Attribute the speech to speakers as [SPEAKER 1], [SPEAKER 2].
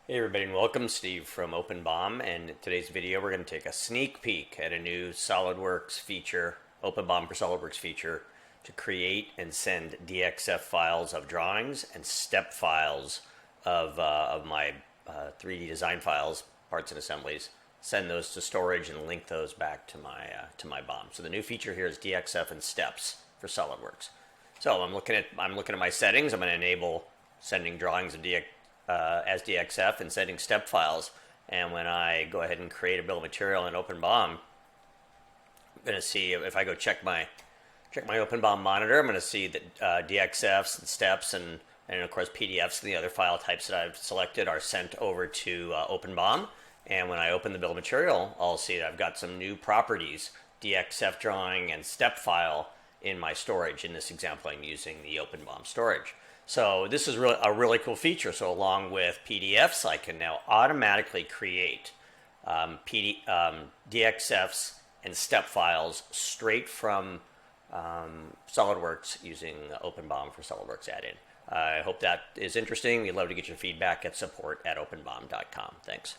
[SPEAKER 1] Hey everybody, and welcome. Steve from OpenBOM, and in today's video we're going to take a sneak peek at a new SolidWorks feature, OpenBOM for SolidWorks feature, to create and send DXF files of drawings and STEP files of my 3D design files, parts and assemblies, send those to storage and link those back to my BOM. So the new feature here is DXF and STEPs for SolidWorks. So I'm looking at my settings. I'm going to enable sending drawings of as DXF and sending STEP files. And when I go ahead and create a bill of material in OpenBOM, I'm going to see if I go check my OpenBOM monitor, I'm going to see that DXFs and STEPs and of course PDFs and the other file types that I've selected are sent over to OpenBOM. And when I open the bill of material, I'll see that I've got some new properties, DXF drawing and STEP file, in my storage. In this example, I'm using the OpenBOM storage. So this is a really cool feature. So along with PDFs, I can now automatically create DXFs and STEP files straight from SolidWorks using OpenBOM for SolidWorks Add-in. I hope that is interesting. We'd love to get your feedback at support@openbom.com. Thanks.